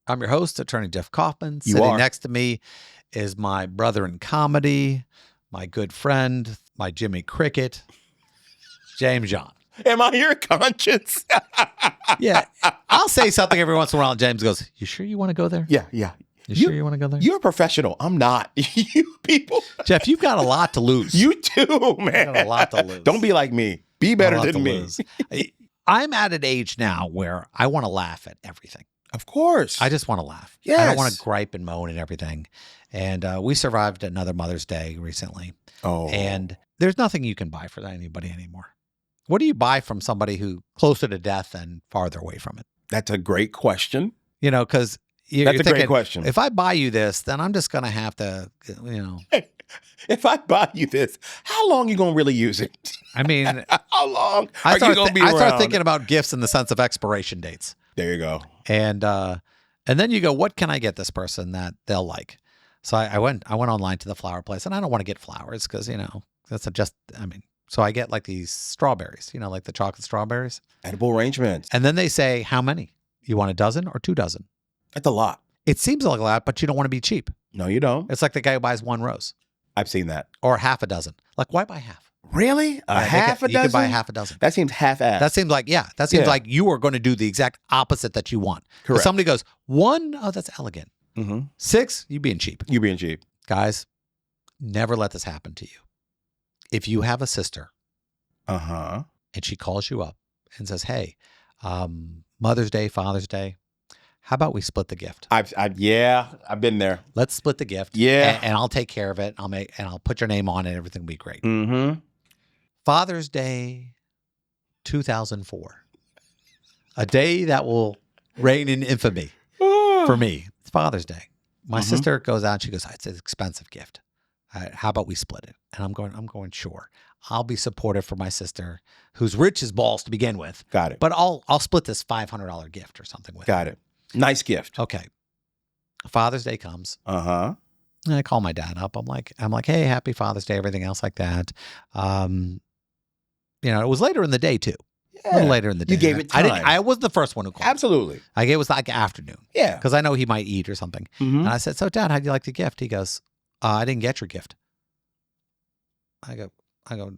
I'm your host, Attorney Jeff Kaufman. You Sitting are. next to me is my brother in comedy, my good friend, my Jimmy Cricket, James John. Am I your conscience? Yeah, I'll say something every once in a while, and James goes, "You sure you want to go there? Yeah. You sure you want to go there?" You're a professional. I'm not. You people. Jeff, you've got a lot to lose. You too, man. got a lot to lose. Don't be like me. Be better A lot than to me. lose. I'm at an age now where I want to laugh at everything. Of course. I just want to laugh. I Yes. don't want to gripe and moan and everything. And we survived another Mother's Day recently. Oh. And there's nothing you can buy for anybody anymore. What do you buy from somebody who closer to death and farther away from it? That's a great question. You know, because you're That's a thinking, great question. if I buy you this, then I'm just going to have to, you know. If I buy you this, how long you gonna really use it? I mean, How long I are you start, gonna be I around? start thinking about gifts in the sense of expiration dates. There you go. And then you go, what can I get this person that they'll like? So I went online to the flower place, and I don't want to get flowers because, you know, so I get like these strawberries, you know, like the chocolate strawberries. Edible arrangements. And then they say, how many? You want a dozen or 2 dozen? That's a lot. It seems like a lot, but you don't want to be cheap. No, you don't. It's like the guy who buys 1 rose I've seen that. or half a dozen. Like, why buy half? Really? Yeah, Half a dozen? You could buy half a dozen. That seems half-assed. That seems like, that seems Yeah. like you are going to do the exact opposite that you want. If Correct. somebody goes, 1, oh, that's elegant. Mm-hmm. 6, you being cheap. You being cheap. Guys, never let this happen to you. If you have a sister Uh-huh. and she calls you up and says, hey, Mother's Day, Father's Day, how about we split the gift? I've been there. Let's split the gift. Yeah. And I'll take care of it. I'll put your name on it. Everything will be great. Mm-hmm. Father's Day 2004. A day that will reign in infamy for me. It's Father's Day. My Mhm. sister goes out and she goes, it's an expensive gift. How about we split it? And I'm going, sure. I'll be supportive for my sister, who's rich as balls to begin with. Got it. But I'll split this $500 gift or something with Got it. Nice gift. Okay. Father's Day comes. Uh-huh. And I call my dad up. I'm like, hey, happy Father's Day, everything else like that. You know, it was later in the day too. A little later in the day. You gave it time. I wasn't the first one who called. Absolutely. It was like afternoon Yeah. because I know he might eat or something. Mm-hmm. And I said, so Dad, how'd you like the gift? He goes, I didn't get your gift. I go,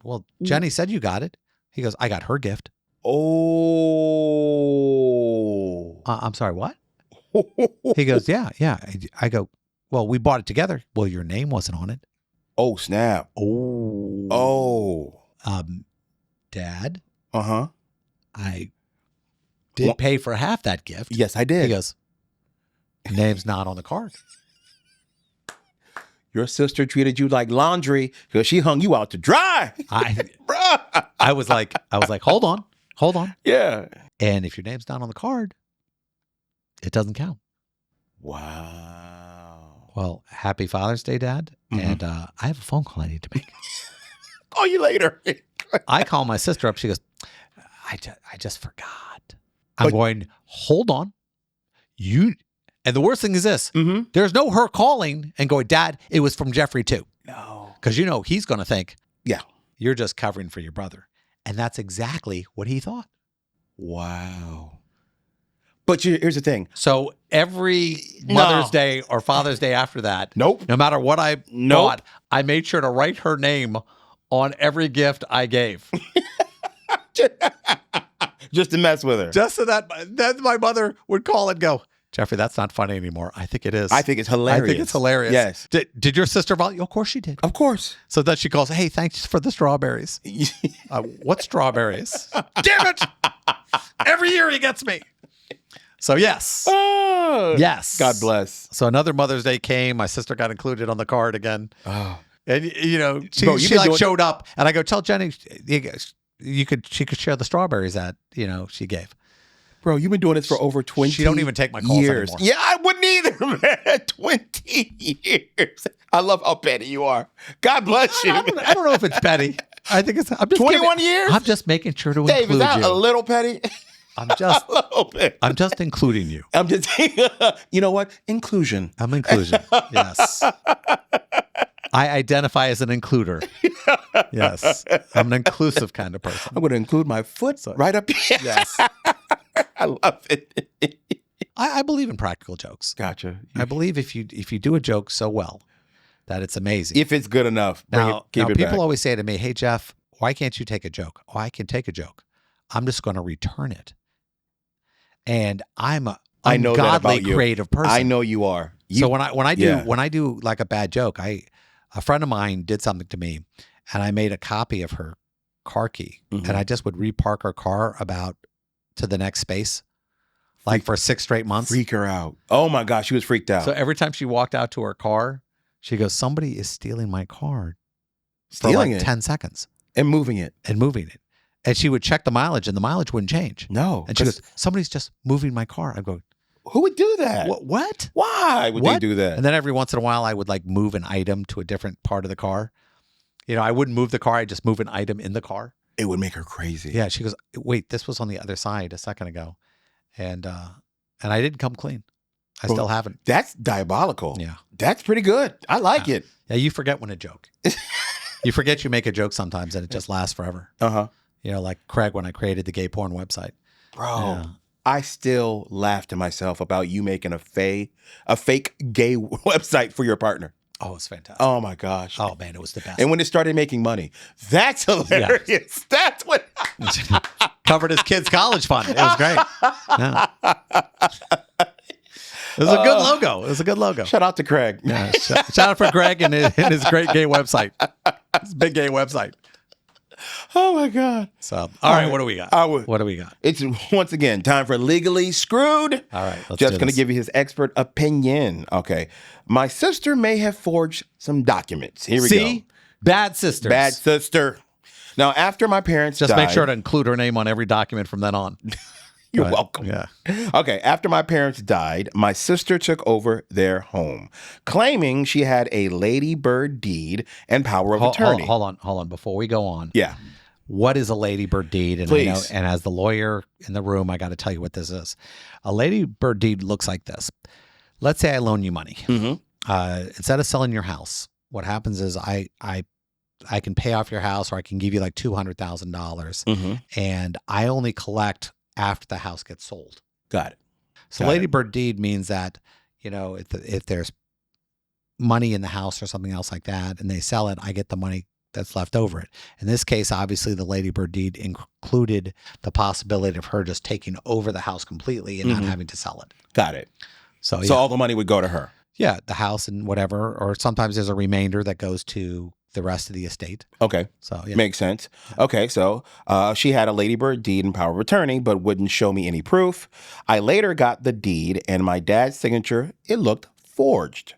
well, Jenny said you got it. He goes, I got her gift. Oh. I'm sorry, what? He goes, yeah. I go, well, we bought it together. Well, your name wasn't on it. Oh, snap. Oh. Dad, Uh-huh. I did pay for half that gift. Yes, I did. He goes, name's not on the card. Your sister treated you like laundry because she hung you out to dry. Bruh. I was like, hold on. Yeah. And if your name's not on the card, it doesn't count. Wow. Well, happy Father's Day, Dad. Mhm. And I have a phone call I need to make. Call you later. I call my sister up. She goes, I just forgot. I'm going, hold on. And the worst thing is this. Mm-hmm. There's no her calling and going, Dad, it was from Jeffrey too. No. Because, you know, he's going to think, Yeah. you're just covering for your brother. And that's exactly what he thought. Wow. But here's the thing. So every Mother's Day or Father's Day after that, Nope. no matter what I bought, I made sure to write her name on every gift I gave. Just to mess with her. Just so that then my mother would call and go, Jeffrey, that's not funny anymore. I think it is. I think it's hilarious. Yes. Did your sister volunteer? Of course she did. Of course. So then she calls, hey, thanks for the strawberries. What strawberries? Damn it. Every year he gets me. So yes. Yes. God bless. So another Mother's Day came. My sister got included on the card again. Oh. And, you know, Bro, she like showed up. And I go, tell Jenny she could share the strawberries that, you know, she gave. Bro, you've been doing this for over 20 years. She don't even take my calls years. anymore. Yeah, I wouldn't either, man. 20 years. I love how petty you are. God bless you. I don't know if it's petty. I think it's. I'm just 21 years? I'm just making sure to Dave, include is that you. a little petty? I'm just. A little bit. I'm just including you. I'm just, you know what? Inclusion. I'm inclusion. Yes. I identify as an includer. Yes. I'm an inclusive kind of person. I'm going to include my foot right up here. Yes. I love it. I believe in practical jokes. Gotcha. I believe if you do a joke so well that it's amazing. If it's good enough, keep it people back. always say to me, "Hey Jeff, why can't you take a joke?" Oh, I can take a joke. I'm just going to return it. And I'm a I know that ungodly about you. creative person. I know you are. So when I do like a bad joke, a friend of mine did something to me, and I made a copy of her car key, and I just would repark her car about to the next space, like for 6 straight months. Freak her out. Oh my gosh, she was freaked out. So every time she walked out to her car, she goes, "Somebody is stealing my car." Stealing for like it 10 seconds and moving it. And she would check the mileage, and the mileage wouldn't change. No. And she goes, "Somebody's just moving my car." I go, who would do that? What? Why would they do that? And then every once in a while, I would like move an item to a different part of the car. I wouldn't move the car. I'd just move an item in the car. It would make her crazy. Yeah. She goes, "Wait, this was on the other side a second ago." And I didn't come clean. I still haven't. That's diabolical. Yeah. That's pretty good. I like it. Yeah. You forget when a joke. You forget you make a joke sometimes and it just lasts forever. Uh-huh. Like Craig when I created the gay porn website. Bro, Yeah. I still laugh to myself about you making a fake gay website for your partner. Oh, it's fantastic. Oh my gosh. Oh man, it was the best. And when it started making money, that's hilarious. Yeah. That's what covered his kid's college fund. It was great. Yeah. It was a good logo. It was a good logo. Shout out to Craig. Yeah, shout out for Craig and his great gay website. His big gay website. Oh my God. So, all right, what do we got? What do we got? It's once again time for Legally Screwed. All right, let's Jeff's going to give you his expert opinion. Okay. My sister may have forged some documents. Here we go. Bad sisters. Bad sister. Now, after my parents just died, make sure to include her name on every document from then on. You're welcome. Yeah. Okay. After my parents died, my sister took over their home, claiming she had a Lady Bird deed and power of attorney. Hold on. Before we go on. Yeah. What is a Lady Bird deed? And Please. And as the lawyer in the room, I got to tell you what this is. A Lady Bird deed looks like this. Let's say I loan you money. Mm-hmm. Instead of selling your house, what happens is I can pay off your house, or I can give you like $200,000, Mm-hmm. and I only collect after the house gets sold. Got it. So Lady Bird deed means that, if there's money in the house or something else like that, and they sell it, I get the money that's left over it. In this case, obviously, the Lady Bird deed included the possibility of her just taking over the house completely and not having to sell it. Got it. So all the money would go to her. Yeah, the house and whatever, or sometimes there's a remainder that goes to the rest of the estate. Okay. So yeah. Makes sense. Okay, so she had a Lady Bird deed and power of attorney, but wouldn't show me any proof. I later got the deed and my dad's signature. It looked forged.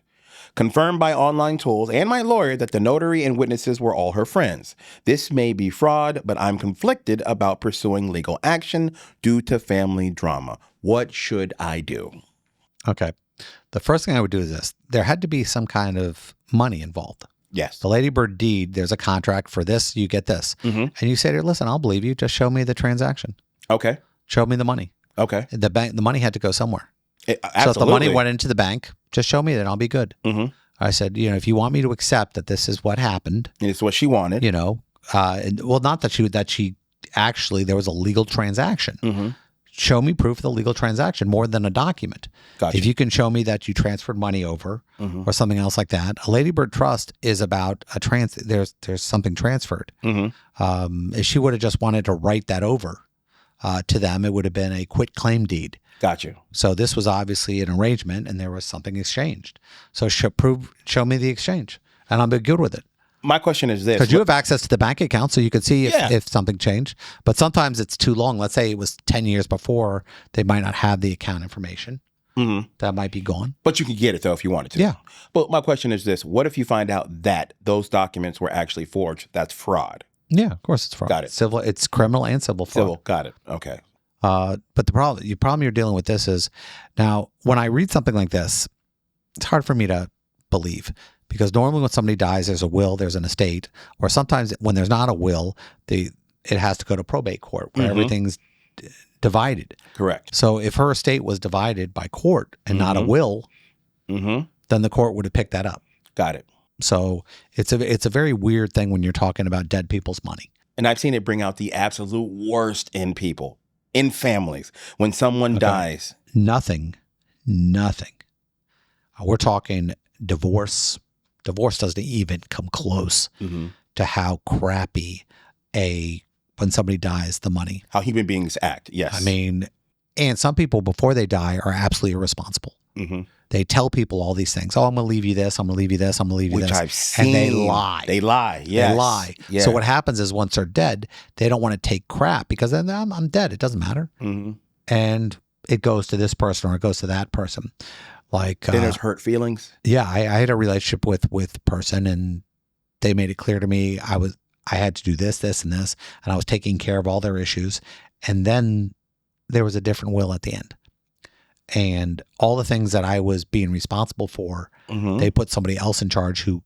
Confirmed by online tools and my lawyer that the notary and witnesses were all her friends. This may be fraud, but I'm conflicted about pursuing legal action due to family drama. What should I do? Okay. The first thing I would do is this. There had to be some kind of money involved. Yes. The Lady Bird deed, there's a contract for this, you get this. Mm-hmm. And you say to her, listen, I'll believe you. Just show me the transaction. Okay. Show me the money. Okay. The money had to go somewhere. Absolutely. So if the money went into the bank, just show me that, I'll be good. Mm-hmm. I said, if you want me to accept that this is what happened, It's what she wanted. not that she actually, there was a legal transaction. Mm-hmm. Show me proof of the legal transaction more than a document. Gotcha. If you can show me that you transferred money over or something else like that, a Lady Bird trust is about there's something transferred. Mm-hmm. If she would have just wanted to write that over to them, it would have been a quit claim deed. Gotcha. So this was obviously an arrangement and there was something exchanged. So show me the exchange and I'll be good with it. My question is this. Because you have access to the bank account, so you could see Yeah. if something changed. But sometimes it's too long. Let's say it was 10 years before, they might not have the account information. Mm-hmm. That might be gone. But you can get it, though, if you wanted to. Yeah. But my question is this. What if you find out that those documents were actually forged? That's fraud. Yeah, of course it's fraud. Got it. Civil, it's criminal and civil fraud. Civil. Got it. Okay. But the problem you're dealing with this is, now, when I read something like this, it's hard for me to believe. Because normally when somebody dies, there's a will, there's an estate, or sometimes when there's not a will, it has to go to probate court where everything's divided. Correct. So if her estate was divided by court and not a will, then the court would have picked that up. Got it. So it's a very weird thing when you're talking about dead people's money. And I've seen it bring out the absolute worst in people, in families. When someone dies. Nothing Nothing. We're talking divorce. Divorce doesn't even come close to how crappy when somebody dies, the money. How human beings act. Yes. I mean, and some people before they die are absolutely irresponsible. They tell people all these things. Oh, I'm going to leave you this. I'm going to leave you this. I'm going to leave you this. Which I've seen. And they lie. They lie. Yes. They lie. Yeah. So what happens is once they're dead, they don't want to take crap because then I'm dead. It doesn't matter. And it goes to this person or it goes to that person. Like then there's hurt feelings. Yeah, I had a relationship with a person, and they made it clear to me I had to do this, this, and this, and I was taking care of all their issues. And then there was a different will at the end. And all the things that I was being responsible for, they put somebody else in charge who,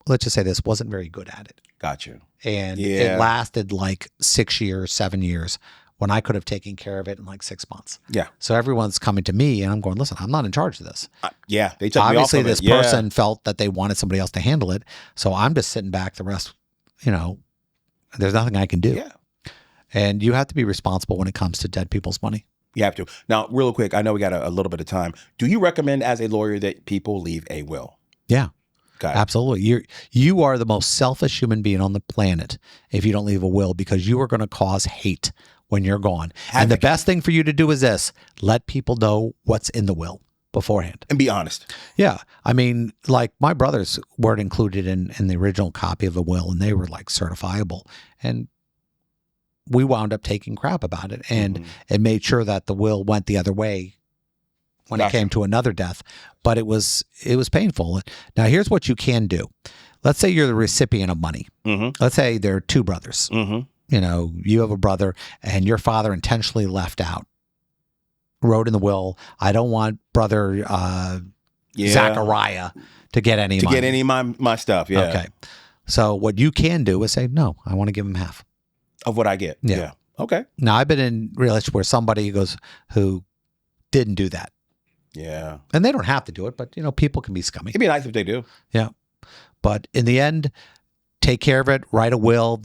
let's just say this, wasn't very good at it. Gotcha. And it lasted like 6 years, 7 years, when I could have taken care of it in like 6 months. Yeah. So everyone's coming to me and I'm going, listen, I'm not in charge of this. They took Obviously me off of this person felt that they wanted somebody else to handle it. So I'm just sitting back the rest, there's nothing I can do. Yeah. And you have to be responsible when it comes to dead people's money. You have to. Now, real quick, I know we got a little bit of time. Do you recommend as a lawyer that people leave a will? Yeah. Got it. Absolutely. You are the most selfish human being on the planet if you don't leave a will, because you are going to cause hate when you're gone. And the best thing for you to do is this: let people know what's in the will beforehand. And be honest. Yeah. I mean, like my brothers weren't included in the original copy of the will, and they were like certifiable. And we wound up taking crap about it, and it made sure that the will went the other way when it came to another death. But it was painful. Now, here's what you can do. Let's say you're the recipient of money. Let's say there are two brothers. You have a brother and your father intentionally left out, wrote in the will, I don't want brother Zachariah to get any money. To get any of my stuff, yeah. Okay. So what you can do is say, no, I want to give him half. Of what I get. Yeah. Okay. Now, I've been in relationships where somebody who didn't do that. Yeah. And they don't have to do it, but, people can be scummy. It'd be nice if they do. Yeah. But in the end, take care of it, write a will.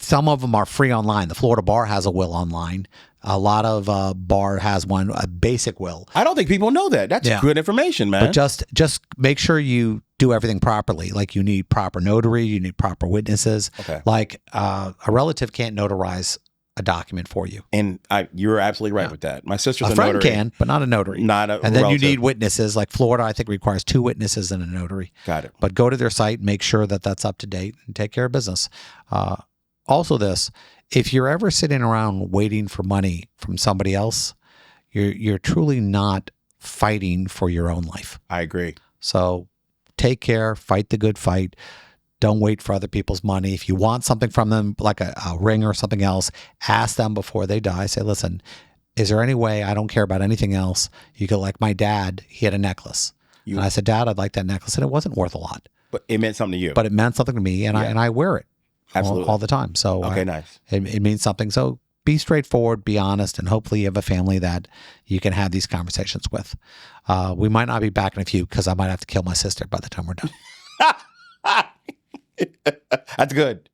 Some of them are free online. The Florida Bar has a will online. A lot of bar has one, a basic will. I don't think people know that. That's good information, man. But just make sure you do everything properly. Like you need proper notary, you need proper witnesses. Okay. Like a relative can't notarize a document for you. And you're absolutely right with that. My sister's a friend notary. can, but not a notary. Not a And then relative. you need witnesses. Like Florida, I think requires 2 witnesses and a notary. Got it. But go to their site, make sure that that's up to date, and take care of business. Also this, if you're ever sitting around waiting for money from somebody else, you're truly not fighting for your own life. I agree. So take care, fight the good fight. Don't wait for other people's money. If you want something from them, like a ring or something else, ask them before they die. Say, listen, is there any way, I don't care about anything else, you could, like my dad, he had a necklace. And I said, Dad, I'd like that necklace. And it wasn't worth a lot. But it meant something to you. But it meant something to me, and I wear it. Absolutely. All the time. So okay, nice. It means something. So be straightforward, be honest, and hopefully you have a family that you can have these conversations with. We might not be back in a few because I might have to kill my sister by the time we're done. That's good.